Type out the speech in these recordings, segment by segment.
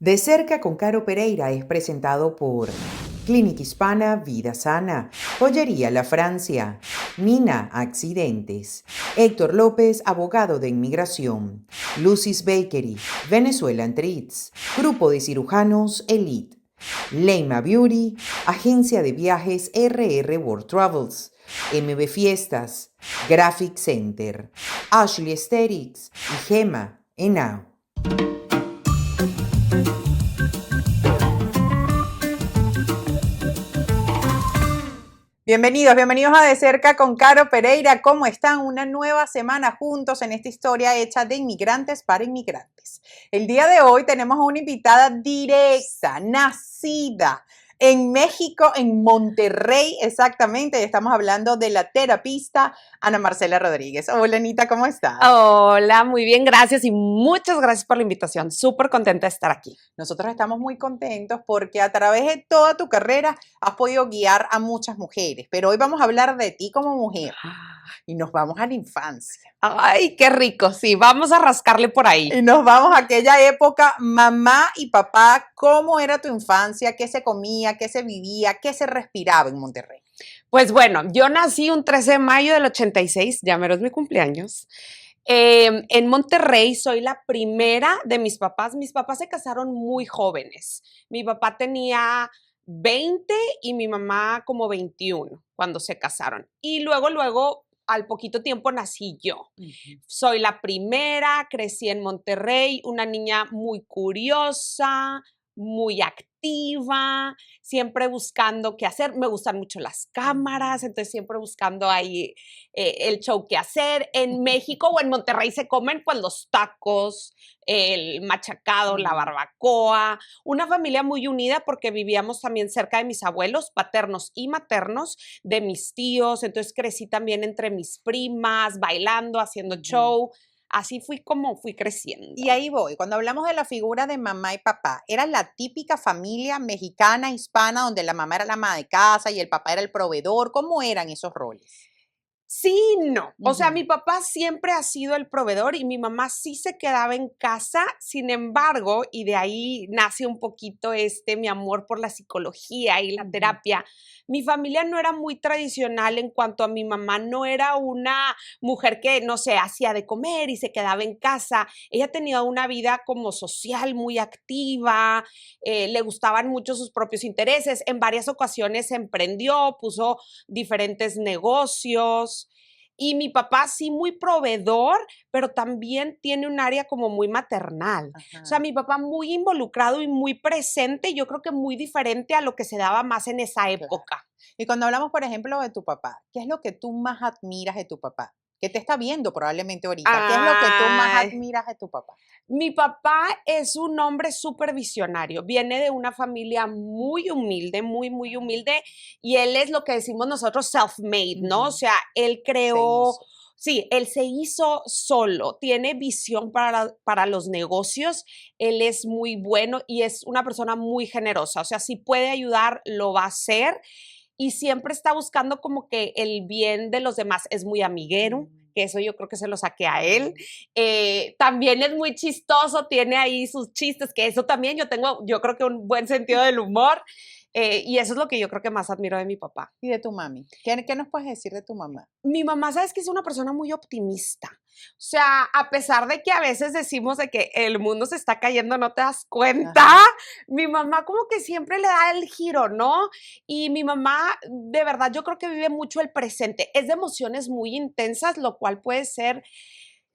De cerca con Caro Pereira es presentado por Clínica Hispana Vida Sana, Joyería La Francia, Mina Accidentes, Héctor López, abogado de inmigración, Lucy's Bakery, Venezuelan Treats, Grupo de Cirujanos Elite, Leima Beauty, Agencia de Viajes RR World Travels, MB Fiestas, Graphic Center, Ashley Aesthetics y Gema Enau. Bienvenidos a De Cerca con Caro Pereira. ¿Cómo están? Una nueva semana juntos en esta historia hecha de inmigrantes para inmigrantes. El día de hoy tenemos a una invitada directa, nacida en México, en Monterrey, exactamente. Estamos hablando de la terapista Ana Marcela Rodríguez. Hola, Anita, ¿cómo estás? Hola, muy bien, gracias y muchas gracias por la invitación. Súper contenta de estar aquí. Nosotros estamos muy contentos porque a través de toda tu carrera has podido guiar a muchas mujeres, pero hoy vamos a hablar de ti como mujer y nos vamos a la infancia. Ay, qué rico, sí, vamos a rascarle por ahí. Y nos vamos a aquella época, mamá y papá, ¿cómo era tu infancia? ¿Qué se comía? ¿Qué se vivía? ¿Qué se respiraba en Monterrey? Pues bueno, yo nací un 13 de mayo del 86, ya mero es mi cumpleaños. En Monterrey soy la primera de mis papás. Mis papás se casaron muy jóvenes. Mi papá tenía 20 y mi mamá como 21 cuando se casaron. Y luego, al poquito tiempo nací yo. Soy la primera, crecí en Monterrey, una niña muy curiosa, muy activa, siempre buscando qué hacer. Me gustan mucho las cámaras, entonces siempre buscando ahí el show que hacer. En México o en Monterrey se comen pues los tacos, el machacado, la barbacoa. Una familia muy unida porque vivíamos también cerca de mis abuelos paternos y maternos, de mis tíos. Entonces crecí también entre mis primas, bailando, haciendo show. Así fui como fui creciendo. Y ahí voy, cuando hablamos de la figura de mamá y papá, ¿era la típica familia mexicana, hispana, donde la mamá era la ama de casa y el papá era el proveedor? ¿Cómo eran esos roles? Sí, no. O sea, mi papá siempre ha sido el proveedor y mi mamá sí se quedaba en casa. Sin embargo, y de ahí nace un poquito mi amor por la psicología y la terapia. Mi familia no era muy tradicional en cuanto a mi mamá. No era una mujer que, no sé, hacía de comer y se quedaba en casa. Ella tenía una vida como social muy activa, le gustaban mucho sus propios intereses. En varias ocasiones emprendió, puso diferentes negocios. Y mi papá sí muy proveedor, pero también tiene un área como muy maternal. O sea, mi papá muy involucrado y muy presente, yo creo que muy diferente a lo que se daba más en esa época. Y cuando hablamos, por ejemplo, de tu papá, ¿qué es lo que tú más admiras de tu papá? Que te está viendo probablemente ahorita. ¿Qué es lo que tú más Ay, admiras de tu papá? mi papá es un hombre súper visionario, viene de una familia muy humilde, muy humilde, y él es lo que decimos nosotros self-made, ¿no? O sea, él creó, hizo. sí, él se hizo solo, tiene visión para los negocios, él es muy bueno y es una persona muy generosa, o sea, si puede ayudar, lo va a hacer y siempre está buscando como que el bien de los demás, es muy amiguero. Que eso yo creo que se lo saqué a él. También es muy chistoso, tiene ahí sus chistes, que eso también yo creo que un buen sentido del humor. Y eso es lo que yo creo que más admiro de mi papá. ¿Y de tu mami? ¿Qué nos puedes decir de tu mamá? Mi mamá, sabes que es una persona muy optimista. O sea, a pesar de que a veces decimos de que el mundo se está cayendo, no te das cuenta, mi mamá como que siempre le da el giro, ¿no? Y mi mamá, de verdad, yo creo que vive mucho el presente. Es de emociones muy intensas, lo cual puede ser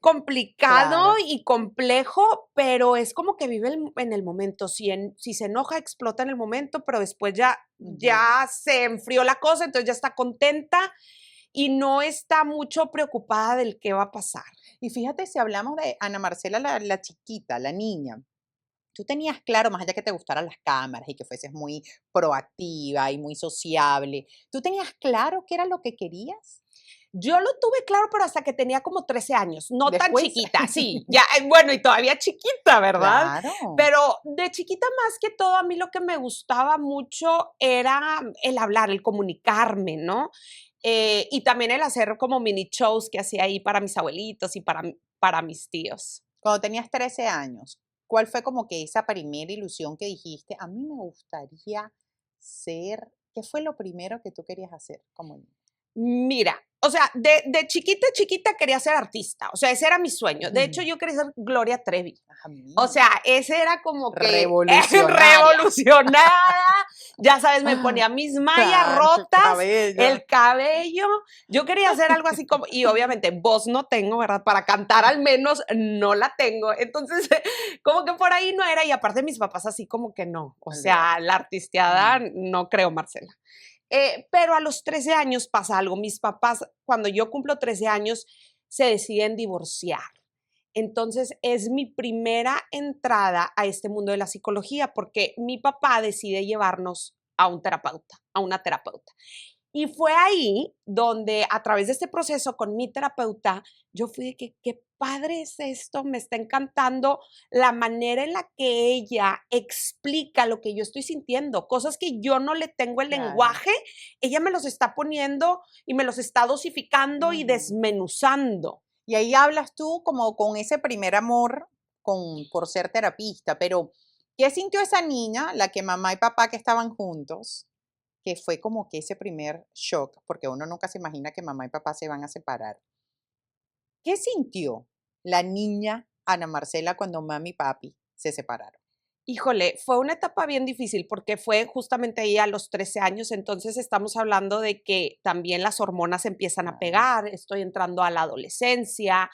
complicado y complejo, pero es como que vive en el momento. Si se enoja, explota en el momento, pero después ya se enfrió la cosa, entonces ya está contenta y no está mucho preocupada del qué va a pasar. Y fíjate, si hablamos de Ana Marcela, la chiquita, la niña, tú tenías claro, más allá que te gustaran las cámaras y que fueses muy proactiva y muy sociable, ¿tú tenías claro qué era lo que querías? Yo lo tuve claro, pero hasta que tenía como 13 años, no tan Después, chiquita, sí, ya, bueno, y todavía chiquita, ¿verdad? claro. Pero de chiquita más que todo, a mí lo que me gustaba mucho era el hablar, el comunicarme, ¿no? Y también el hacer como mini shows que hacía ahí para mis abuelitos y para mis tíos. Cuando tenías 13 años, ¿Cuál fue como que esa primera ilusión que dijiste? A mí me gustaría ser, ¿qué fue lo primero que tú querías hacer como niña? Mira, o sea, de chiquita, chiquita quería ser artista, o sea, ese era mi sueño. De hecho, yo quería ser Gloria Trevi. Ajá, O mira, sea, ese era como que revolucionaria. revolucionada. Ya sabes, me ponía mis mallas Claro, el rotas, cabello. el cabello. Yo quería hacer algo así como, y obviamente voz no tengo, ¿verdad? Para cantar al menos no la tengo. Entonces, como que por ahí no era. Y aparte mis papás así como que no. O sea, la artisteada no creo, Marcela. Pero a los 13 años pasa algo. Mis papás, cuando yo cumplo 13 años, se deciden divorciar. Entonces es mi primera entrada a este mundo de la psicología porque mi papá decide llevarnos a un terapeuta, a una terapeuta. Y fue ahí donde a través de este proceso con mi terapeuta, yo fui de que qué padre es esto, me está encantando la manera en la que ella explica lo que yo estoy sintiendo, cosas que yo no le tengo el Claro. lenguaje, ella me los está poniendo y me los está dosificando y Ujú. desmenuzando. Y ahí hablas tú como con ese primer amor por ser terapista, pero ¿qué sintió esa niña, la que mamá y papá que estaban juntos, que fue como que ese primer shock, porque uno nunca se imagina que mamá y papá se van a separar? ¿Qué sintió la niña Ana Marcela cuando mami y papi se separaron? Híjole, fue una etapa bien difícil porque fue justamente ahí a los 13 años, entonces estamos hablando de que también las hormonas empiezan a Claro. pegar, estoy entrando a la adolescencia,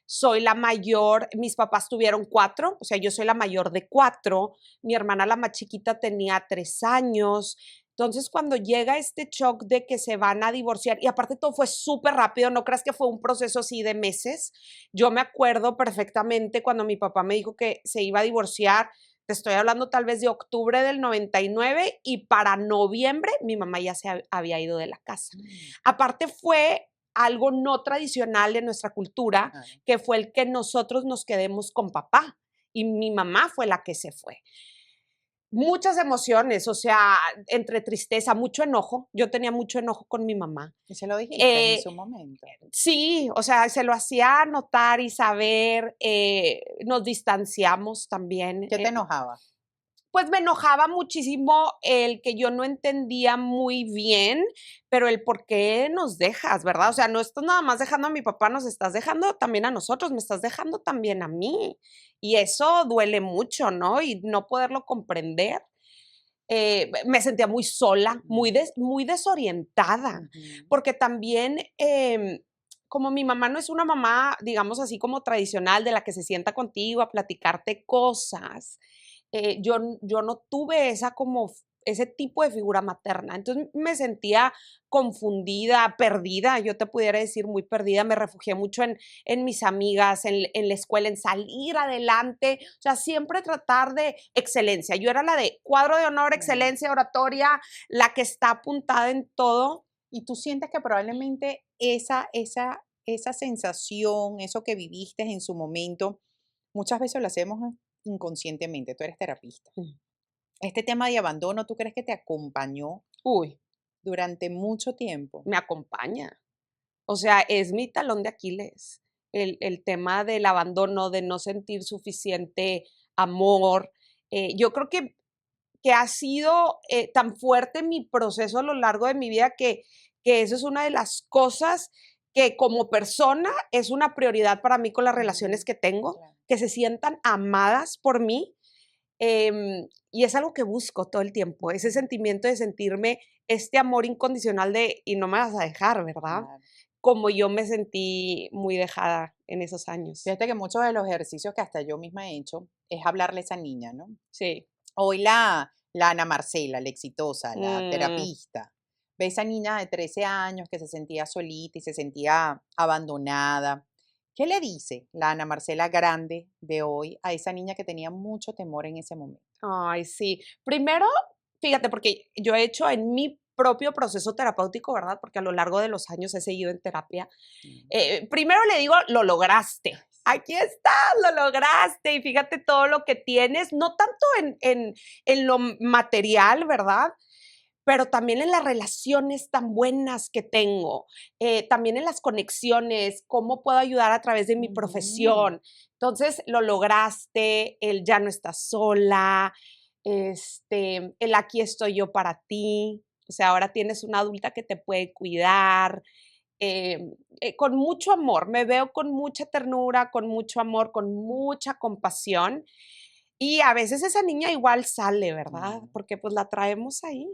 soy la mayor, mis papás tuvieron 4, o sea, yo soy la mayor de 4, mi hermana la más chiquita tenía 3 años, entonces cuando llega este shock de que se van a divorciar, y aparte todo fue súper rápido, no creas que fue un proceso así de meses, yo me acuerdo perfectamente cuando mi papá me dijo que se iba a divorciar, te estoy hablando tal vez de octubre del 99 y para noviembre mi mamá ya se había ido de la casa. Aparte fue algo no tradicional de nuestra cultura, Claro. que fue el que nosotros nos quedemos con papá y mi mamá fue la que se fue. Muchas emociones, o sea, entre tristeza, mucho enojo. Yo tenía mucho enojo con mi mamá. Y se lo dijiste en Eh, su momento. sí, o sea, se lo hacía notar y saber, nos distanciamos también. ¿Qué te enojaba? Pues me enojaba muchísimo el que yo no entendía muy bien, pero el por qué nos dejas, ¿verdad? O sea, no estás nada más dejando a mi papá, nos estás dejando también a nosotros, me estás dejando también a mí. Y eso duele mucho, ¿no? Y no poderlo comprender. Me sentía muy sola, muy desorientada, Ujú. porque también, como mi mamá no es una mamá, digamos así como tradicional, de la que se sienta contigo a platicarte cosas, yo no tuve ese tipo de figura materna. Entonces me sentía confundida, perdida, yo te pudiera decir muy perdida, me refugié mucho en mis amigas, en la escuela, en salir adelante, o sea, siempre tratar de excelencia. Yo era la de cuadro de honor, Claro. excelencia, oratoria, la que está apuntada en todo. ¿Y tú sientes que probablemente esa sensación, eso que viviste en su momento, muchas veces lo hacemos inconscientemente? Tú eres terapista. Mm. Este tema de abandono, ¿tú crees que te acompañó Uy, durante mucho tiempo? me acompaña. O sea, es mi talón de Aquiles, el tema del abandono, de no sentir suficiente amor. Yo creo que ha sido tan fuerte mi proceso a lo largo de mi vida que eso es una de las cosas que como persona es una prioridad para mí con las relaciones Ujú, que tengo, claro. que se sientan amadas por mí. Y es algo que busco todo el tiempo, ese sentimiento de sentirme este amor incondicional de, y no me vas a dejar, ¿verdad? Claro. Como yo me sentí muy dejada en esos años. Fíjate que muchos de los ejercicios que hasta yo misma he hecho es hablarle a esa niña, ¿no? Sí. Hoy la Ana Marcela, la exitosa, la Mm, terapista, ve esa niña de 13 años que se sentía solita y se sentía abandonada. ¿Qué le dice la Ana Marcela grande de hoy a esa niña que tenía mucho temor en ese momento? ay, sí. Primero, fíjate, porque yo he hecho en mi propio proceso terapéutico, ¿verdad? Porque a lo largo de los años he seguido en terapia. Mm. Primero le digo, lo lograste. Aquí estás, lo lograste y fíjate todo lo que tienes, no tanto en lo material, ¿verdad? pero también en las relaciones tan buenas que tengo, también en las conexiones, cómo puedo ayudar a través de mi profesión. Entonces, lo lograste, el ya no estás sola, el aquí estoy yo para ti. O sea, ahora tienes una adulta que te puede cuidar, con mucho amor. Me veo con mucha ternura, con mucho amor, con mucha compasión. Y a veces esa niña igual sale, ¿verdad? Porque pues la traemos ahí.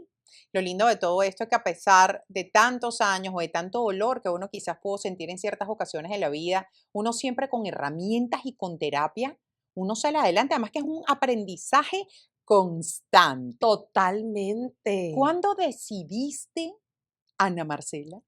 Lo lindo de todo esto es que a pesar de tantos años o de tanto dolor que uno quizás pudo sentir en ciertas ocasiones de la vida, uno siempre con herramientas y con terapia, uno sale adelante. Además que es un aprendizaje constante. Totalmente. ¿Cuándo decidiste, Ana Marcela,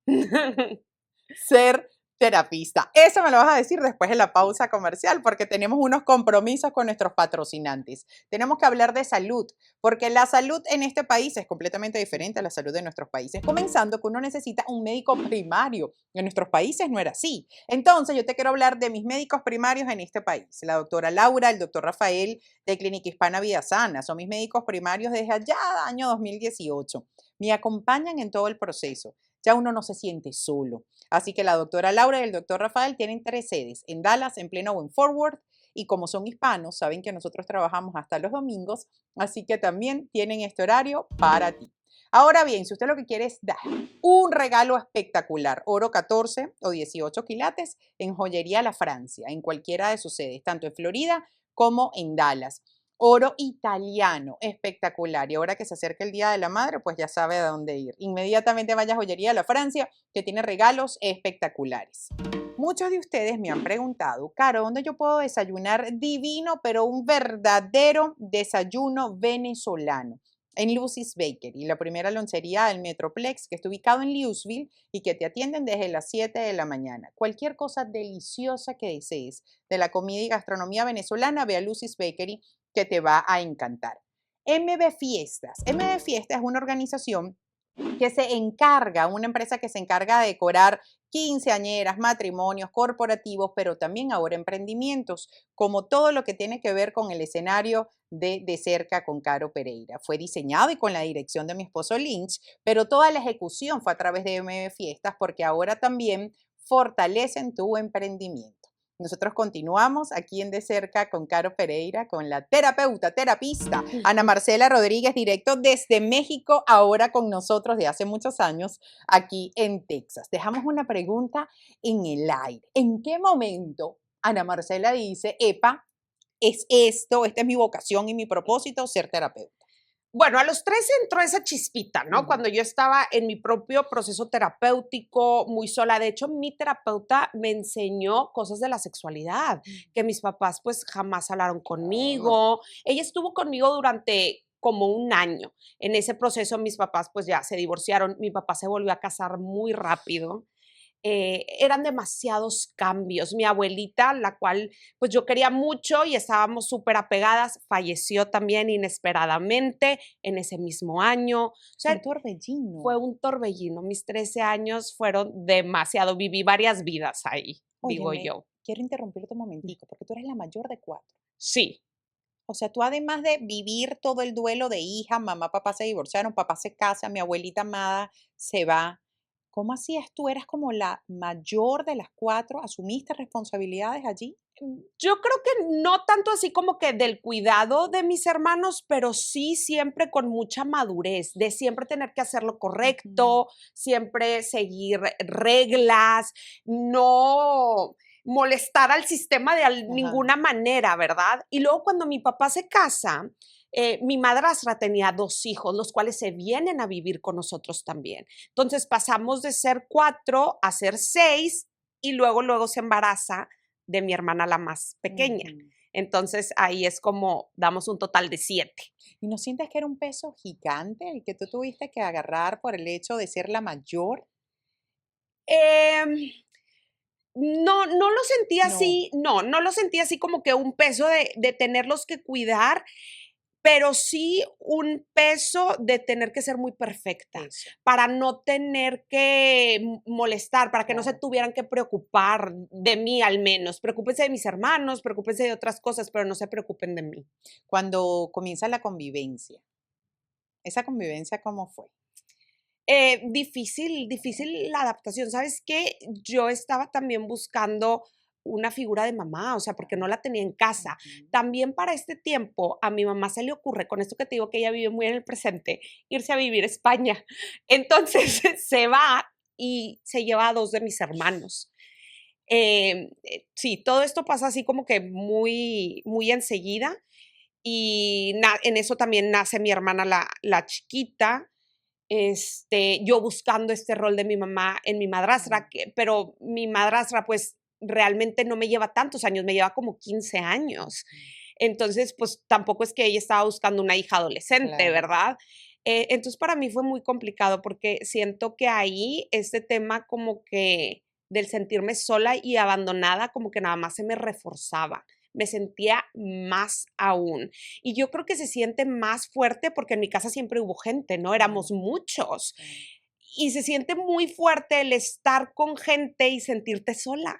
ser terapista? Eso me lo vas a decir después de la pausa comercial, porque tenemos unos compromisos con nuestros patrocinantes. Tenemos que hablar de salud, porque la salud en este país es completamente diferente a la salud de nuestros países, comenzando que uno necesita un médico primario. En nuestros países no era así. Entonces, yo te quiero hablar de mis médicos primarios en este país. La doctora Laura, el doctor Rafael de Clínica Hispana Vida Sana. Son mis médicos primarios desde allá, año 2018. Me acompañan en todo el proceso. Ya uno no se siente solo. Así que la doctora Laura y el doctor Rafael tienen 3 sedes, en Dallas, en pleno o en Forward, y como son hispanos, saben que nosotros trabajamos hasta los domingos, así que también tienen este horario para ti. Ahora bien, si usted lo que quiere es dar un regalo espectacular, oro 14 o 18 quilates en Joyería La Francia, en cualquiera de sus sedes, tanto en Florida como en Dallas. Oro italiano, espectacular. Y ahora que se acerca el Día de la Madre, pues ya sabe a dónde ir. Inmediatamente vaya a Joyería La Francia, que tiene regalos espectaculares. Muchos de ustedes me han preguntado, Caro, ¿dónde yo puedo desayunar divino, pero un verdadero desayuno venezolano? En Lucy's Bakery, la primera lonchería del Metroplex, que está ubicado en Louisville y que te atienden desde las 7 de la mañana. Cualquier cosa deliciosa que desees de la comida y gastronomía venezolana, ve a Lucy's Bakery, que te va a encantar. MB Fiestas. MB Fiestas es una organización que se encarga, una empresa que se encarga de decorar quinceañeras, matrimonios, corporativos, pero también ahora emprendimientos, como todo lo que tiene que ver con el escenario de cerca con Caro Pereira. Fue diseñado y con la dirección de mi esposo Lynch, pero toda la ejecución fue a través de MB Fiestas porque ahora también fortalecen tu emprendimiento. Nosotros continuamos aquí en De Cerca con Caro Pereira, con la terapista Ana Marcela Rodríguez, directo desde México, ahora con nosotros de hace muchos años aquí en Texas. Dejamos una pregunta en el aire. ¿En qué momento Ana Marcela dice, epa, es esto, esta es mi vocación y mi propósito, ser terapeuta? Bueno, a los 13 entró esa chispita, ¿no? Cuando yo estaba en mi propio proceso terapéutico, muy sola. De hecho, mi terapeuta me enseñó cosas de la sexualidad, que mis papás pues jamás hablaron conmigo. Ella estuvo conmigo durante como un año. En ese proceso mis papás pues ya se divorciaron. Mi papá se volvió a casar muy rápido. Eran demasiados cambios. Mi abuelita, la cual pues yo quería mucho y estábamos súper apegadas, falleció también inesperadamente en ese mismo año. O sea, Un torbellino. fue un torbellino. Mis 13 años fueron demasiado. Viví varias vidas ahí, digo Óyeme, yo. quiero interrumpirte un momentico, porque tú eres la mayor de 4. Sí. O sea, tú además de vivir todo el duelo de hija, mamá, papá se divorciaron, papá se casa, mi abuelita amada se va. ¿Cómo hacías tú? ¿Eras como la mayor de las 4? ¿Asumiste responsabilidades allí? Yo creo que no tanto así como que del cuidado de mis hermanos, pero sí siempre con mucha madurez, de siempre tener que hacer lo correcto, siempre seguir reglas, no molestar al sistema de ninguna manera, ¿verdad? Y luego cuando mi papá se casa, mi madrastra tenía 2 hijos, los cuales se vienen a vivir con nosotros también. Entonces pasamos de ser 4 a ser 6 y luego se embaraza de mi hermana la más pequeña. Entonces ahí es como damos un total de 7. ¿Y no sientes que era un peso gigante el que tú tuviste que agarrar por el hecho de ser la mayor? Em, no lo sentí No. así, no lo sentí así como que un peso de tenerlos que cuidar, pero sí un peso de tener que ser muy perfecta, Eso. para no tener que molestar, para que no se Claro. tuvieran que preocupar de mí al menos. Preocúpense de mis hermanos, preocúpense de otras cosas, pero no se preocupen de mí. Cuando comienza la convivencia, ¿esa convivencia cómo fue? Difícil la adaptación. ¿Sabes qué? Yo estaba también buscando una figura de mamá, o sea, porque no la tenía en casa. Ujú. También para este tiempo a mi mamá se le ocurre, con esto que te digo que ella vive muy en el presente, irse a vivir a España. Entonces se va y se lleva a 2 de mis hermanos. Sí, todo esto pasa así como que muy enseguida y en eso también nace mi hermana la chiquita, yo buscando este rol de mi mamá en mi madrastra, pero mi madrastra pues realmente no me lleva tantos años, me lleva como 15 años. Entonces, pues tampoco es que ella estaba buscando una hija adolescente, Claro. ¿verdad? Entonces para mí fue muy complicado porque siento que ahí este tema como que del sentirme sola y abandonada como que nada más se me reforzaba, me sentía más aún. Y yo creo que se siente más fuerte porque en mi casa siempre hubo gente, ¿no? Éramos muchos. Claro. Y se siente muy fuerte el estar con gente y sentirte sola.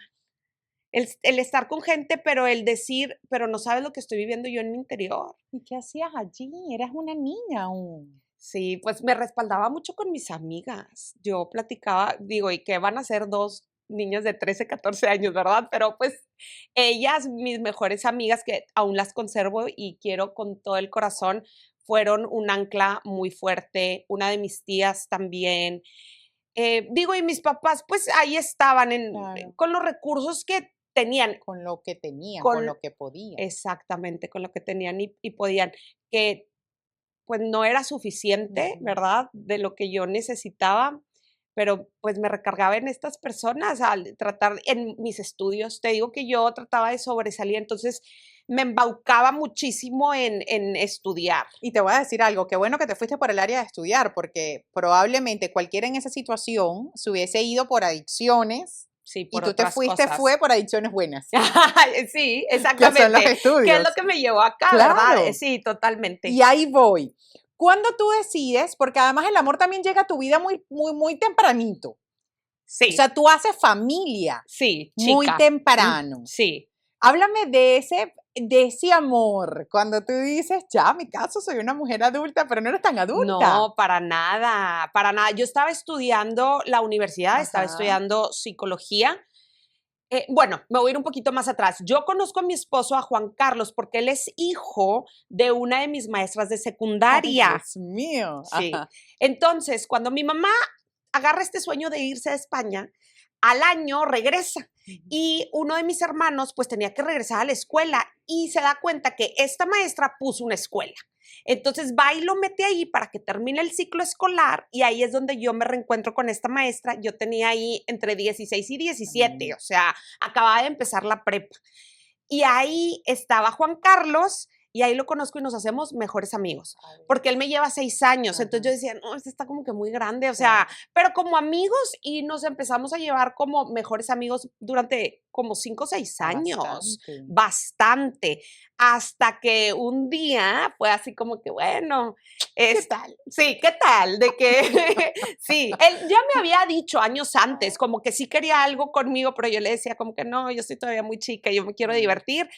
El estar con gente, pero el decir, pero no sabes lo que estoy viviendo yo en mi interior. ¿Y qué hacías allí? Eras una niña aún. Sí, pues me respaldaba mucho con mis amigas. Yo platicaba, digo, ¿y qué van a ser 2 niñas de 13, 14 años, verdad? Pero pues ellas, mis mejores amigas, que aún las conservo y quiero con todo el corazón, fueron un ancla muy fuerte. Una de mis tías también. Digo, y mis papás, pues ahí estaban Claro. con los recursos que tenían, Con lo que tenían, con con, lo que podían. exactamente, con lo que tenían y podían, que pues no era suficiente, Ujú. ¿verdad? De lo que yo necesitaba, pero pues me recargaba en estas personas al tratar en mis estudios. Te digo que yo trataba de sobresalir, entonces me embaucaba muchísimo en estudiar. Y te voy a decir algo, qué bueno que te fuiste por el área de estudiar, porque probablemente cualquiera en esa situación se hubiese ido por adicciones Sí, y por tú te otras fuiste, cosas. fue por adicciones buenas, Sí, que son los exactamente. ¿Qué es lo estudios. que me llevó acá, verdad? Claro. Sí, totalmente. Y ahí voy. Cuando tú decides, porque además el amor también llega a tu vida muy, muy, muy tempranito. O Sí, sea, tú haces familia sí, muy chica. temprano. Sí. Háblame de ese amor, cuando tú dices, ya, mi caso, soy una mujer adulta, pero no eres tan adulta. No, para nada, para nada. Yo estaba estudiando la universidad, estaba Ajá. estudiando psicología. Bueno, me voy a ir un poquito más atrás. Yo conozco a mi esposo, a Juan Carlos, porque él es hijo de una de mis maestras de Ay, secundaria. Dios mío. Sí. Ajá. Entonces, cuando mi mamá agarra este sueño de irse a España, al año regresa y uno de mis hermanos pues tenía que regresar a la escuela y se da cuenta que esta maestra puso una escuela. Entonces va y lo mete ahí para que termine el ciclo escolar y ahí es donde yo me reencuentro con esta maestra. Yo tenía ahí entre 16 y 17, o sea, acababa de empezar la prepa. Y ahí estaba Juan Carlos y ahí lo conozco y nos hacemos mejores amigos, porque él me lleva 6 años, entonces yo Ajá. decía, no, este está como que muy grande, o sea, Claro. pero como amigos y nos empezamos a llevar como mejores amigos durante como 5 o 6 años, Bastante. bastante, hasta que un día fue así como que, bueno, ¿Qué tal? sí, ¿qué tal? De que, sí, él ya me había dicho años antes, como que sí quería algo conmigo, pero yo le decía como que no, yo estoy todavía muy chica, yo me quiero Mm. divertir,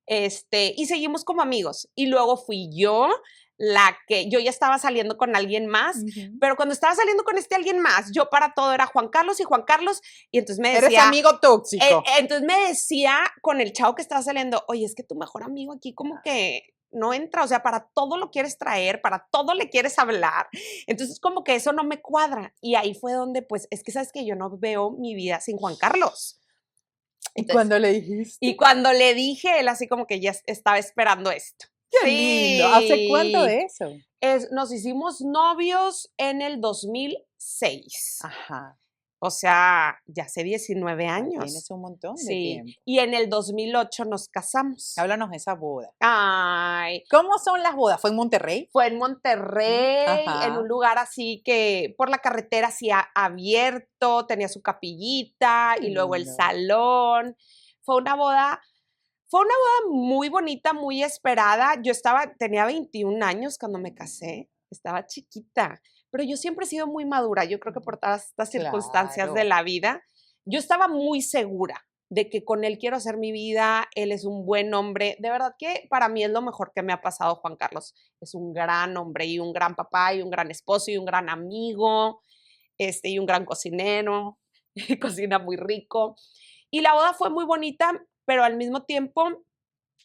y seguimos como amigos. Y luego fui yo la que, yo ya estaba saliendo con alguien más, Ujú. pero cuando estaba saliendo con este alguien más, yo para todo era Juan Carlos y Juan Carlos, y entonces me Eres decía, amigo tóxico. entonces me decía con el chavo que estaba saliendo, oye, es que tu mejor amigo aquí como que no entra, o sea, para todo lo quieres traer, para todo le quieres hablar, entonces como que eso no me cuadra, y ahí fue donde, pues, es que sabes que yo no veo mi vida sin Juan Carlos. ¿Y Entonces, cuando le y dijiste? cuando le dije, él así como que ya estaba esperando esto. Qué lindo. ¿Hace cuánto Sí, de eso? nos hicimos novios en el 2006. Ajá. O sea, ya hace 19 Ya años. tienes un montón de Sí, tiempo. y en el 2008 nos casamos. Háblanos de esa boda. Ay, ¿Cómo son las bodas? ¿Fue en Monterrey? fue en Monterrey, en Ajá. un lugar así que por la carretera así abierto, tenía su capillita Qué y luego el lindo. salón. Fue una boda muy bonita, muy esperada. Tenía 21 años cuando me casé, estaba chiquita, pero yo siempre he sido muy madura, yo creo que por todas estas circunstancias de Claro. la vida, yo estaba muy segura de que con él quiero hacer mi vida, él es un buen hombre. De verdad que para mí es lo mejor que me ha pasado Juan Carlos. Es un gran hombre y un gran papá y un gran esposo y un gran amigo, y un gran cocinero, cocina muy rico. Y la boda fue muy bonita, pero al mismo tiempo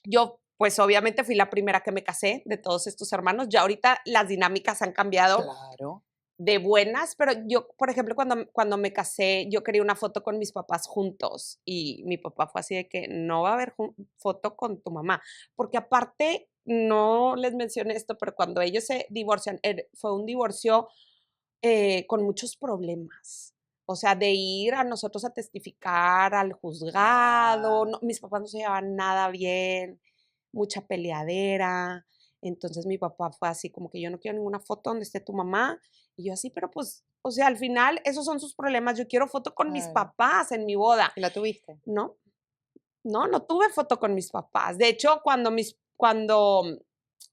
yo pues obviamente fui la primera que me casé de todos estos hermanos. Ya ahorita las dinámicas han cambiado. Claro. De buenas, pero yo, por ejemplo, cuando me casé, yo quería una foto con mis papás juntos y mi papá fue así de que no va a haber foto con tu mamá, porque aparte, no les mencioné esto, pero cuando ellos se divorcian, fue un divorcio con muchos problemas. O sea, de ir a nosotros a testificar al juzgado, mis papás no se llevaban nada bien, mucha peleadera. Entonces mi papá fue así como que yo no quiero ninguna foto donde esté tu mamá. Y yo así, pero pues, o sea, al final esos son sus problemas. Yo quiero foto con mis Claro. papás en mi boda. ¿Y la tuviste? No, no tuve foto con mis papás. De hecho, cuando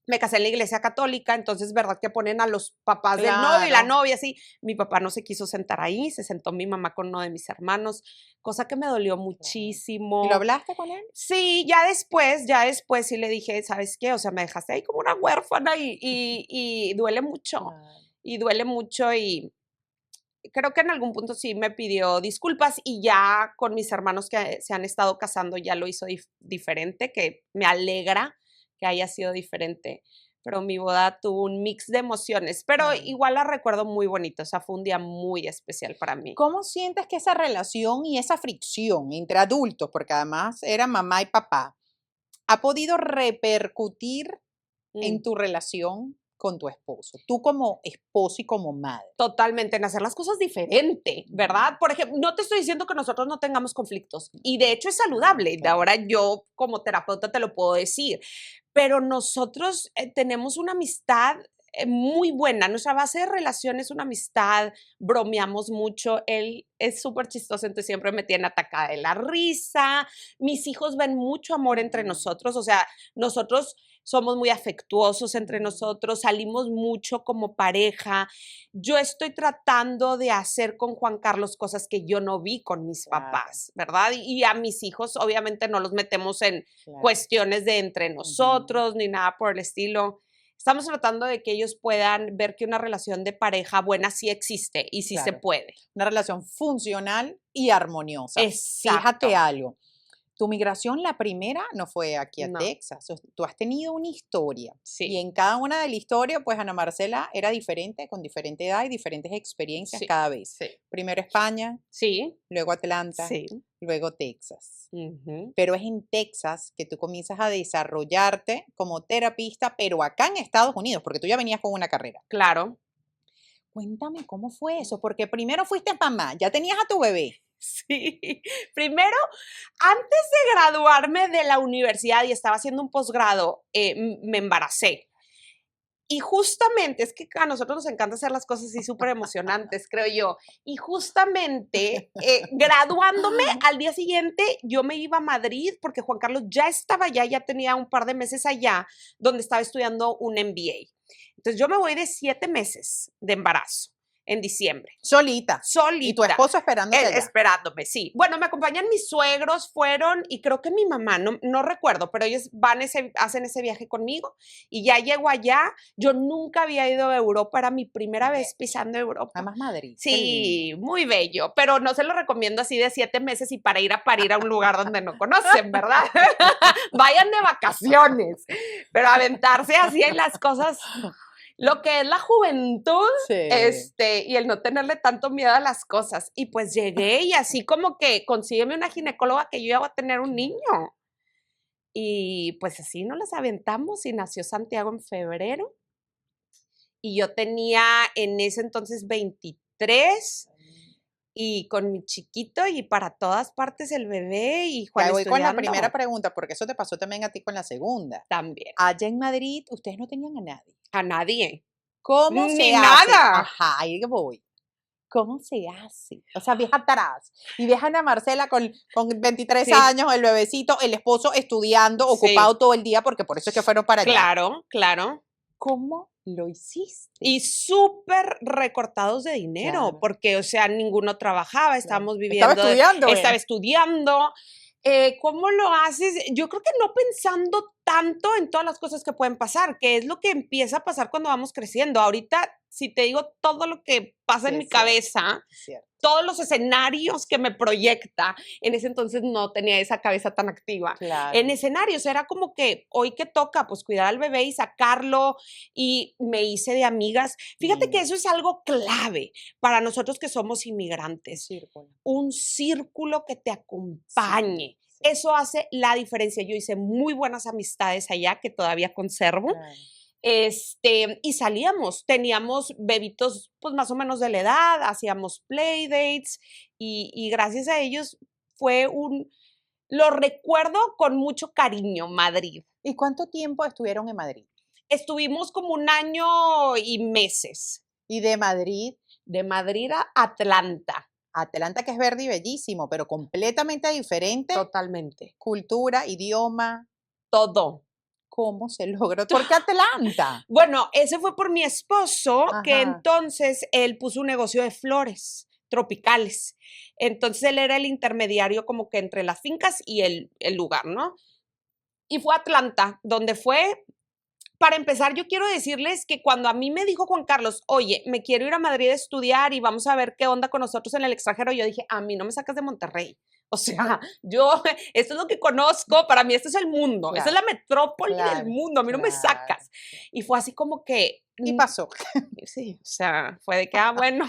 me casé en la iglesia católica, entonces, ¿verdad que ponen a los papás del novio y la Claro. novia así? Mi papá no se quiso sentar ahí, se sentó mi mamá con uno de mis hermanos, cosa que me dolió ¿Y lo muchísimo. hablaste con él? Sí, ya después sí le dije, ¿sabes qué? O sea, me dejaste ahí como una huérfana y duele mucho, Claro. y duele mucho y creo que en algún punto sí me pidió disculpas y ya con mis hermanos que se han estado casando ya lo hizo diferente, que me alegra que haya sido diferente, pero mi boda tuvo un mix de emociones, pero Claro. igual la recuerdo muy bonito, o sea, fue un día muy especial para mí. ¿Cómo sientes que esa relación y esa fricción entre adultos, porque además eran mamá y papá, ha podido repercutir en Mm. tu relación con tu esposo? Tú como esposo y como madre. Totalmente, en hacer las cosas diferente, ¿verdad? Por ejemplo, no te estoy diciendo que nosotros no tengamos conflictos y de hecho es saludable, de Claro. ahora yo como terapeuta te lo puedo decir, pero nosotros tenemos una amistad muy buena, nuestra base de relación es una amistad, bromeamos mucho, él es súper chistoso, entonces siempre me tiene atacada de la risa, mis hijos ven mucho amor entre nosotros, o sea, nosotros somos muy afectuosos entre nosotros, salimos mucho como pareja. Yo estoy tratando de hacer con Juan Carlos cosas que yo no vi con mis Claro. papás, ¿verdad? Y a mis hijos obviamente no los metemos en Claro. cuestiones de entre nosotros ni nada por el estilo. Estamos tratando de que ellos puedan ver que una relación de pareja buena sí existe y sí se Claro. puede. Una relación funcional y armoniosa. Exacto. Fíjate algo. Tu migración, la primera, no fue aquí a No. Texas. Tú has tenido una historia. Y Sí, en cada una de la historia, pues Ana Marcela era diferente, con diferente edad y diferentes experiencias Sí. cada vez. sí, Primero España, sí, luego Atlanta, sí. luego Texas. Ujú. Pero es en Texas que tú comienzas a desarrollarte como terapista, pero acá en Estados Unidos, porque tú ya venías con una carrera. Claro. Cuéntame cómo fue eso, porque primero fuiste mamá, ya tenías a tu bebé. Sí, primero, antes de graduarme de la universidad y estaba haciendo un posgrado, me embaracé. Y justamente, es que a nosotros nos encanta hacer las cosas así súper emocionantes, creo yo. Y justamente, graduándome al día siguiente, yo me iba a Madrid porque Juan Carlos ya estaba allá, ya tenía un par de meses allá, donde estaba estudiando un MBA. Entonces, yo me voy de 7 meses de embarazo en diciembre. Solita. Solita. Y tu esposo esperándote Él allá. esperándome, sí. Bueno, me acompañan mis suegros, fueron, y creo que mi mamá, no recuerdo, pero ellos hacen ese viaje conmigo, y ya llego allá. Yo nunca había ido a Europa, era mi primera vez pisando Europa. Además Madrid. qué Sí, lindo. muy bello, pero no se lo recomiendo así de 7 meses y para ir a parir a un lugar donde no conocen, ¿verdad? Vayan de vacaciones, pero aventarse así en las cosas, lo que es la juventud, Sí. y el no tenerle tanto miedo a las cosas. Y pues llegué y así como que consígueme una ginecóloga que yo ya voy a tener un niño. Y pues así nos las aventamos y nació Santiago en febrero. Y yo tenía en ese entonces 23 y con mi chiquito y para todas partes el bebé y Juan Ya voy con la estudiando primera pregunta, porque eso te pasó también a ti con la segunda. también. Allá en Madrid, ustedes no tenían a nadie. A nadie. ¿Cómo Ni se hace? nada. Ajá, ahí que voy. ¿Cómo se hace? O sea, ves atrás y ves a Ana Marcela con 23 Sí. años, el bebecito, el esposo estudiando, Sí. ocupado todo el día, porque por eso es que fueron para allá. Claro, claro. ¿Cómo lo hiciste? Y súper recortados de dinero, Claro. porque, o sea, ninguno trabajaba, estábamos Claro. viviendo. Estaba estudiando. Estaba estudiando. ¿Cómo lo haces? Yo creo que no pensando tanto en todas las cosas que pueden pasar, que es lo que empieza a pasar cuando vamos creciendo. Ahorita, si te digo todo lo que pasa Sí, en mi es cierto, cabeza, es cierto. todos los escenarios que me proyecta, en ese entonces no tenía esa cabeza tan activa. Claro. En escenarios era como que hoy que toca, pues cuidar al bebé y sacarlo, y me hice de amigas. Fíjate que Mira, eso es algo clave para nosotros que somos inmigrantes, círculo. un círculo que te Sí, acompañe. sí, Eso hace la diferencia. Yo hice muy buenas amistades allá que todavía conservo. claro. Y salíamos, teníamos bebitos pues más o menos de la edad, hacíamos playdates y gracias a ellos lo recuerdo con mucho cariño, Madrid. ¿Y cuánto tiempo estuvieron en Madrid? Estuvimos como 1 año y meses, Y de Madrid de Madrid a Atlanta, a Atlanta, que es verde y bellísimo, pero completamente diferente, totalmente, cultura, idioma. todo. ¿Cómo se logró? ¿Por qué Atlanta? Bueno, ese fue por mi esposo, que Ajá. entonces él puso un negocio de flores tropicales. Entonces él era el intermediario como que entre las fincas y el lugar, ¿no? Y fue a Atlanta, donde fue, para empezar, yo quiero decirles que cuando a mí me dijo Juan Carlos, oye, me quiero ir a Madrid a estudiar y vamos a ver qué onda con nosotros en el extranjero, yo dije, a mí no me sacas de Monterrey. O sea, esto es lo que conozco, para mí esto es el mundo, esta es Claro, la metrópoli del claro, mundo, a mí no me claro. sacas. Y fue así como que, Y pasó. sí, o sea, fue de que, bueno.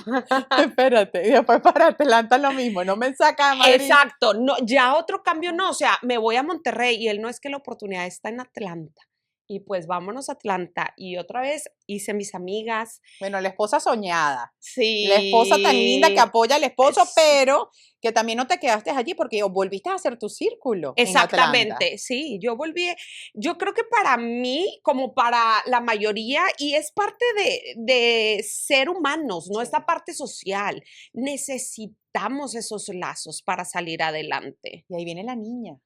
Espérate, y después para Atlanta lo mismo, no me saca de Madrid. Exacto, no, ya otro cambio no, o sea, me voy a Monterrey y él no es que la oportunidad está en Atlanta. Y pues vámonos a Atlanta. Y otra vez hice mis amigas. Bueno, la esposa soñada. Sí. La esposa tan linda que apoya al esposo, es- pero que también no te quedaste allí porque volviste a hacer tu círculo en Atlanta. Exactamente, sí, yo volví, yo creo que para mí, como para la mayoría, y es parte de ser humanos, ¿no? Sí. Esta parte social, necesitamos esos lazos para salir adelante. Y ahí viene la niña.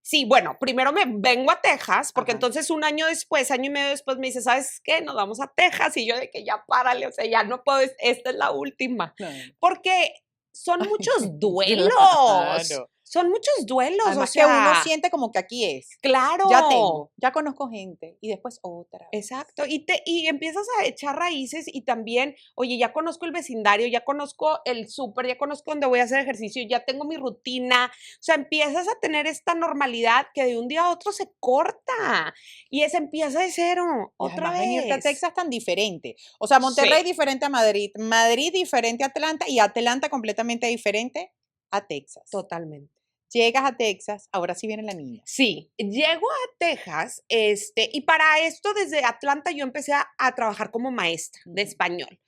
Sí, bueno, primero me vengo a Texas, porque Ajá. entonces un año después, año y medio después, me dice, ¿sabes qué? Nos vamos a Texas. Y yo de que ya párale, o sea, ya no puedo, esta es la última. Claro. Porque son muchos duelos, Claro. son muchos duelos, o Además que uno sea, siente como que aquí es. claro. Ya tengo, ya conozco gente. Y después otra vez. Exacto, y empiezas a echar raíces y también, oye, ya conozco el vecindario, ya conozco el súper, ya conozco dónde voy a hacer ejercicio, ya tengo mi rutina, o sea, empiezas a tener esta normalidad que de un día a otro se corta y empieza de cero, Y otra además venirte a vez. Texas tan diferente. O sea, Monterrey Sí, diferente a Madrid, Madrid diferente a Atlanta y Atlanta completamente diferente a Texas. totalmente. Llegas a Texas, ahora sí viene la niña. Sí, llego a Texas, y para esto desde Atlanta yo empecé a trabajar como maestra de Ujú. español.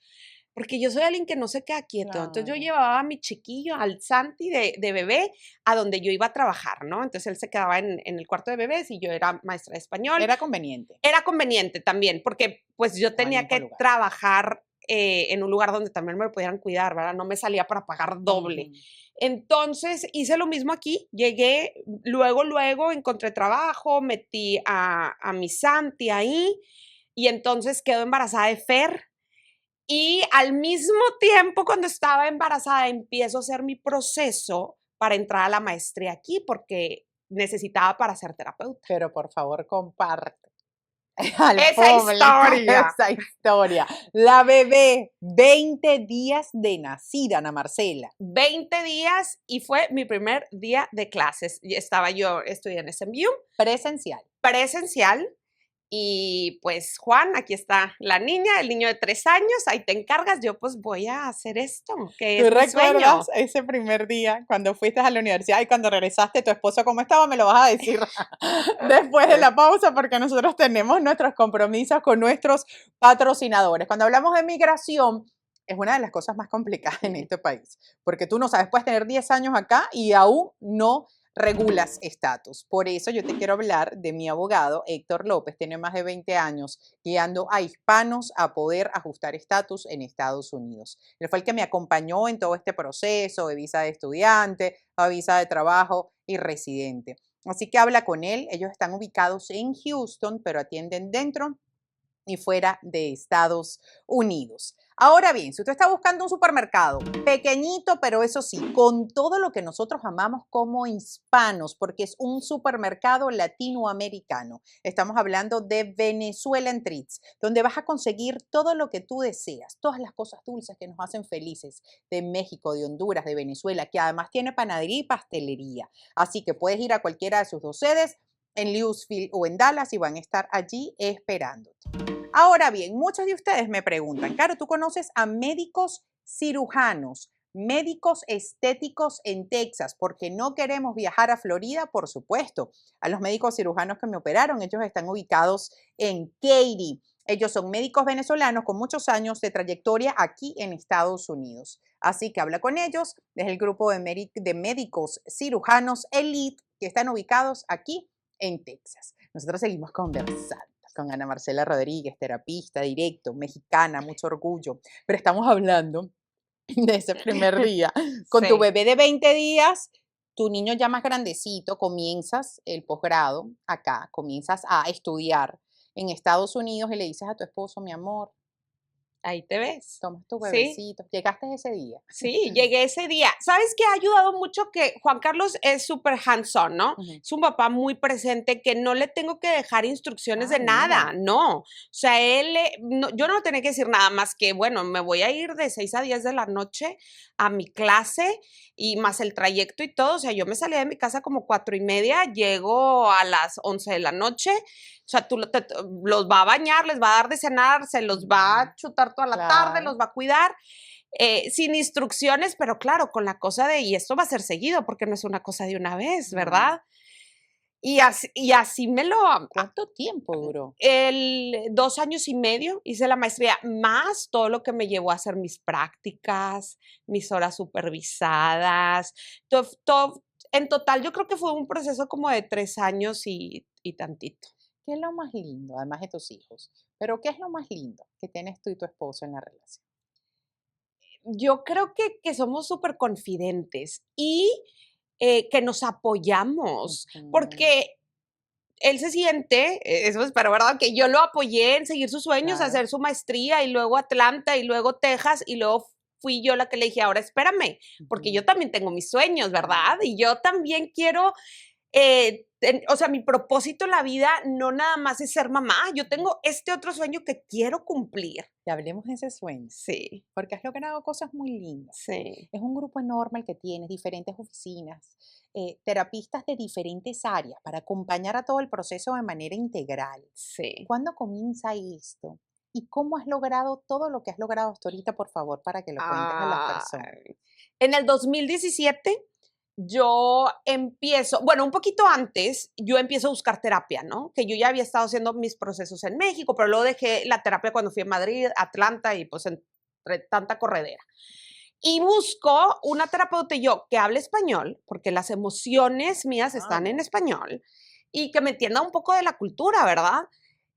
Porque yo soy alguien que no se queda quieto. Entonces yo Claro. llevaba a mi chiquillo, al Santi de bebé, a donde yo iba a trabajar, ¿no? Entonces él se quedaba en el cuarto de bebés y yo era maestra de español. Era conveniente. Era conveniente también, porque pues yo Estaba en el tenía mismo que lugar. trabajar en un lugar donde también me lo pudieran cuidar, ¿verdad? No me salía para pagar doble. Ujú. Entonces hice lo mismo aquí, llegué, luego encontré trabajo, metí a mi Santi ahí y entonces quedo embarazada de Fer. Y al mismo tiempo, cuando estaba embarazada, empiezo a hacer mi proceso para entrar a la maestría aquí, porque necesitaba para ser terapeuta. Pero por favor, comparte al Esa público historia. esa historia. La bebé, 20 días de nacida, Ana Marcela. 20 días y fue mi primer día de clases. Y estaba yo estudiando en SMU, Presencial. presencial. Y pues Juan, aquí está la niña, el niño de 3 años, ahí te encargas, yo pues voy a hacer esto, que ¿Tú es mi sueño. recuerdas ese primer día cuando fuiste a la universidad y cuando regresaste, tu esposo cómo estaba? Me lo vas a decir después de la pausa porque nosotros tenemos nuestros compromisos con nuestros patrocinadores. Cuando hablamos de migración, es una de las cosas más complicadas en este país, porque tú no sabes, puedes tener 10 años acá y aún no regulas estatus. Por eso yo te quiero hablar de mi abogado, Héctor López. Tiene más de 20 años guiando a hispanos a poder ajustar estatus en Estados Unidos. Él fue el que me acompañó en todo este proceso de visa de estudiante, a visa de trabajo y residente. Así que habla con él. Ellos están ubicados en Houston, pero atienden dentro y fuera de Estados Unidos. Ahora bien, si usted está buscando un supermercado pequeñito, pero eso sí, con todo lo que nosotros amamos como hispanos, porque es un supermercado latinoamericano. Estamos hablando de Venezuela Treats, donde vas a conseguir todo lo que tú deseas, todas las cosas dulces que nos hacen felices de México, de Honduras, de Venezuela, que además tiene panadería y pastelería. Así que puedes ir a cualquiera de sus dos sedes, en Lewisville o en Dallas, y van a estar allí esperándote. Ahora bien, muchos de ustedes me preguntan, Caro, ¿tú conoces a médicos cirujanos, médicos estéticos en Texas? Porque no queremos viajar a Florida, por supuesto. A los médicos cirujanos que me operaron, ellos están ubicados en Katy. Ellos son médicos venezolanos con muchos años de trayectoria aquí en Estados Unidos. Así que habla con ellos. Es el grupo de médicos cirujanos Elite que están ubicados aquí en Texas. Nosotros seguimos conversando con Ana Marcela Rodríguez, terapista, directo, mexicana, mucho orgullo. Pero estamos hablando de ese primer día. Con tu Sí. bebé de 20 días, tu niño ya más grandecito, comienzas el posgrado acá, comienzas a estudiar en Estados Unidos y le dices a tu esposo, mi amor, Ahí te ves. tomas tu Sí. bebecito. Llegaste ese día. Sí, llegué ese día. ¿Sabes qué ha ayudado mucho? Que Juan Carlos es súper hands-on, ¿no? Ujú. Es un papá muy presente que no le tengo que dejar instrucciones de Mira. nada, no. O sea, yo no le tenía que decir nada más que, bueno, me voy a ir de 6 a 10 de la noche a mi clase y más el trayecto y todo. O sea, yo me salía de mi casa como 4:30, llego a las 11 de la noche. O sea, los va a bañar, les va a dar de cenar, se los va a chutar toda la tarde, los Claro. va a cuidar. Sin instrucciones, pero claro, con la cosa de, y esto va a ser seguido, porque no es una cosa de una vez, No. ¿verdad? Y así me lo... ¿Cuánto tiempo duró? 2 años y medio hice la maestría, más todo lo que me llevó a hacer mis prácticas, mis horas supervisadas, en total yo creo que fue un proceso como de 3 años y tantito. ¿Qué es lo más lindo, además de tus hijos? Pero ¿qué es lo más lindo que tienes tú y tu esposo en la relación? Yo creo que somos súper confidentes y que nos apoyamos, Ujú. porque él se siente, eso espero, ¿verdad? Que yo lo apoyé en seguir sus sueños, a Claro. hacer su maestría y luego Atlanta y luego Texas y luego fui yo la que le dije, ahora espérame, porque yo Ujú. también tengo mis sueños, ¿verdad? Claro. Y yo también quiero, o sea, mi propósito en la vida no nada más es ser mamá, yo tengo este otro sueño que quiero cumplir. Y hablemos de ese sueño, Sí, porque has logrado cosas muy lindas. sí, Es un grupo enorme el que tienes, diferentes oficinas, terapistas de diferentes áreas para acompañar a todo el proceso de manera integral. sí. ¿Cuándo comienza esto? ¿Y cómo has logrado todo lo que has logrado hasta ahorita, por favor, para que lo cuentes a las personas? En el 2017 yo empiezo, bueno, un poquito antes, yo empiezo a buscar terapia, ¿no? Que yo ya había estado haciendo mis procesos en México, pero luego dejé la terapia cuando fui a Madrid, Atlanta y pues entre tanta corredera. Y busco una terapeuta yo que hable español, porque las emociones mías están en Vamos. español y que me entienda un poco de la cultura, ¿verdad?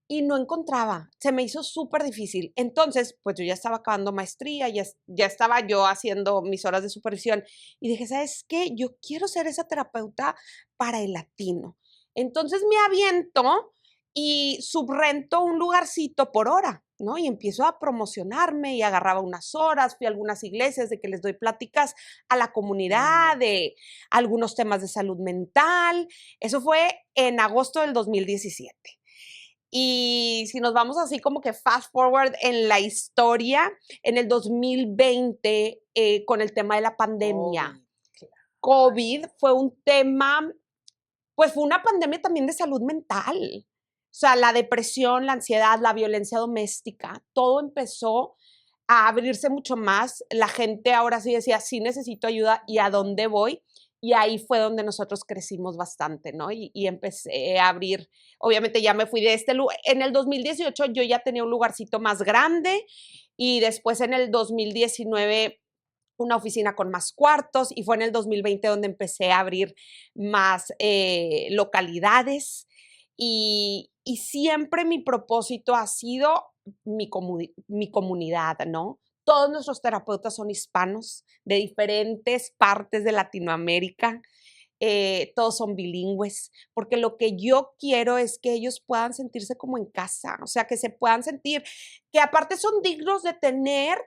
Y no encontraba, se me hizo súper difícil. Entonces, pues yo ya estaba acabando maestría, ya estaba yo haciendo mis horas de supervisión y dije, ¿sabes qué? Yo quiero ser esa terapeuta para el latino. Entonces me aviento y subrento un lugarcito por hora, ¿no? Y empiezo a promocionarme y agarraba unas horas, fui a algunas iglesias de que les doy pláticas a la comunidad de algunos temas de salud mental. Eso fue en agosto del 2017. Y si nos vamos así como que fast forward en la historia, en el 2020, con el tema de la pandemia, Claro. COVID fue un tema, pues fue una pandemia también de salud mental. O sea, la depresión, la ansiedad, la violencia doméstica, todo empezó a abrirse mucho más. La gente ahora sí decía, sí necesito ayuda y a dónde voy. Y ahí fue donde nosotros crecimos bastante, ¿no? Y empecé a abrir, obviamente ya me fui de este lugar. En el 2018 yo ya tenía un lugarcito más grande y después en el 2019 una oficina con más cuartos y fue en el 2020 donde empecé a abrir más localidades y siempre mi propósito ha sido mi comunidad, ¿no? Todos nuestros terapeutas son hispanos de diferentes partes de Latinoamérica. todos son bilingües, porque lo que yo quiero es que ellos puedan sentirse como en casa, o sea, que se puedan sentir, que aparte son dignos de tener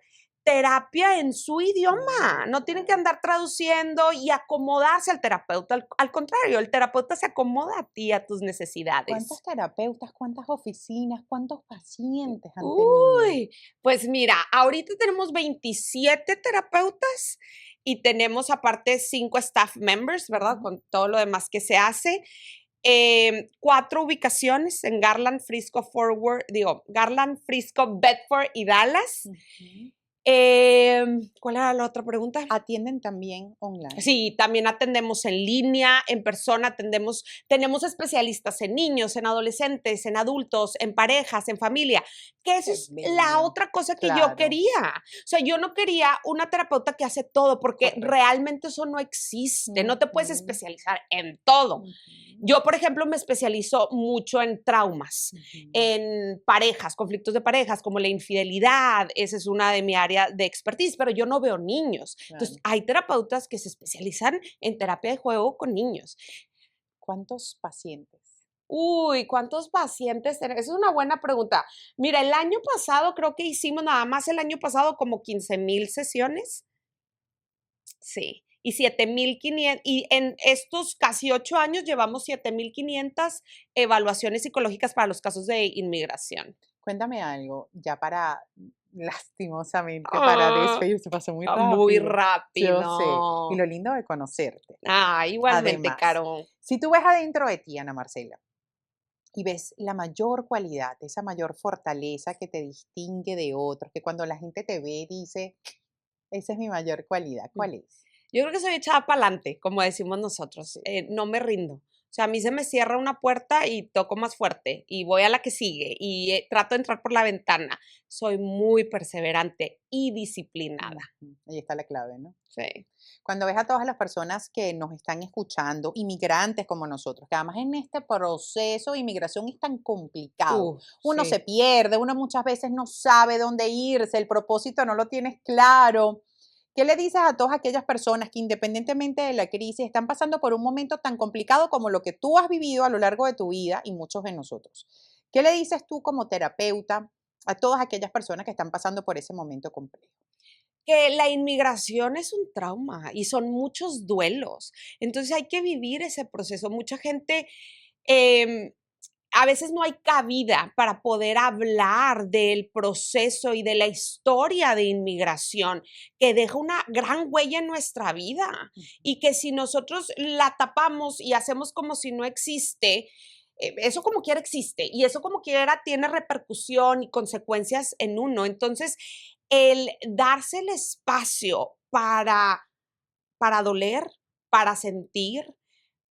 terapia en su idioma, no tienen que andar traduciendo y acomodarse al terapeuta, al contrario, el terapeuta se acomoda a ti, a tus necesidades. ¿Cuántos terapeutas, cuántas oficinas, cuántos pacientes han tenido? Uy, pues mira, ahorita tenemos 27 terapeutas y tenemos aparte 5 staff members, ¿verdad? Con todo lo demás que se hace. 4 ubicaciones en Garland, Garland, Frisco, Bedford y Dallas. Ujú. ¿Cuál era la otra pregunta? Atienden también online. Sí, también atendemos en línea, en persona, tenemos especialistas en niños, en adolescentes, en adultos, en parejas, en familia, que esa Qué es la bello. otra cosa que yo Claro. quería. O sea, yo no quería una terapeuta que hace todo, porque Correcto. realmente eso no existe, no te puedes Ujú. especializar en todo. Ujú. Yo, por ejemplo, me especializo mucho en traumas, Ujú. en parejas, conflictos de parejas, como la infidelidad, esa es una de mi área de expertise, pero yo no veo niños. Entonces, Claro. hay terapeutas que se especializan en terapia de juego con niños. ¿Cuántos pacientes? Uy, ¿cuántos pacientes tenemos? Esa es una buena pregunta. Mira, el año pasado creo que hicimos nada más el año pasado como 15,000 sesiones. Sí, y 7,500, y en estos casi 8 años llevamos 7,500 evaluaciones psicológicas para los casos de inmigración. Cuéntame algo, ya para, lastimosamente, para Ah, despedir, se pasó muy muy rápido. Yo sé. Y rápido. lo lindo de conocerte. Igualmente, Además, Caro. si tú ves adentro de ti, Ana Marcela, y ves la mayor cualidad, esa mayor fortaleza que te distingue de otros, que cuando la gente te ve dice, esa es mi mayor cualidad, ¿cuál es? Yo creo que soy echada para adelante, como decimos nosotros. Sí. No me rindo. O sea, a mí se me cierra una puerta y toco más fuerte y voy a la que sigue y trato de entrar por la ventana. Soy muy perseverante y disciplinada. Ujú. Ahí está la clave, ¿no? Sí. Cuando ves a todas las personas que nos están escuchando, inmigrantes como nosotros, que además en este proceso de inmigración es tan complicado. Uno se Sí. pierde, uno muchas veces no sabe dónde irse, el propósito no lo tienes claro. ¿Qué le dices a todas aquellas personas que independientemente de la crisis están pasando por un momento tan complicado como lo que tú has vivido a lo largo de tu vida y muchos de nosotros? ¿Qué le dices tú como terapeuta a todas aquellas personas que están pasando por ese momento complejo? Que la inmigración es un trauma y son muchos duelos. Entonces hay que vivir ese proceso. Mucha gente, em, a veces no hay cabida para poder hablar del proceso y de la historia de inmigración que deja una gran huella en nuestra vida y que si nosotros la tapamos y hacemos como si no existe, eso como quiera existe y eso como quiera tiene repercusión y consecuencias en uno. Entonces, el darse el espacio para doler, para sentir,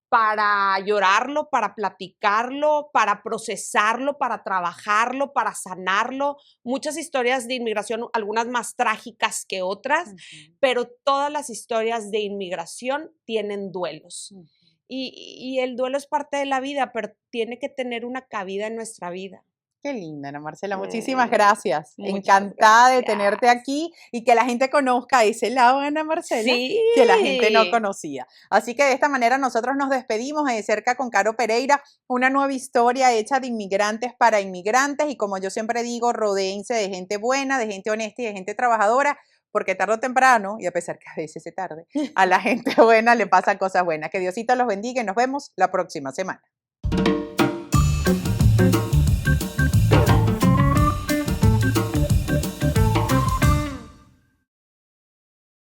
para llorarlo, para platicarlo, para procesarlo, para trabajarlo, para sanarlo. Muchas historias de inmigración, algunas más trágicas que otras, Ujú, pero todas las historias de inmigración tienen duelos. ujú. Y el duelo es parte de la vida, pero tiene que tener una cabida en nuestra vida. Qué linda, Ana Marcela. Muchísimas Mm, gracias. muchas Encantada de tenerte gracias. aquí y que la gente conozca ese lado de Ana Marcela que la gente no Sí. conocía. Así que de esta manera nosotros nos despedimos de cerca con Caro Pereira, una nueva historia hecha de inmigrantes para inmigrantes y como yo siempre digo, rodéense de gente buena, de gente honesta y de gente trabajadora, porque tarde o temprano, y a pesar que a veces se tarde, a la gente buena le pasan cosas buenas. Que Diosito los bendiga y nos vemos la próxima semana.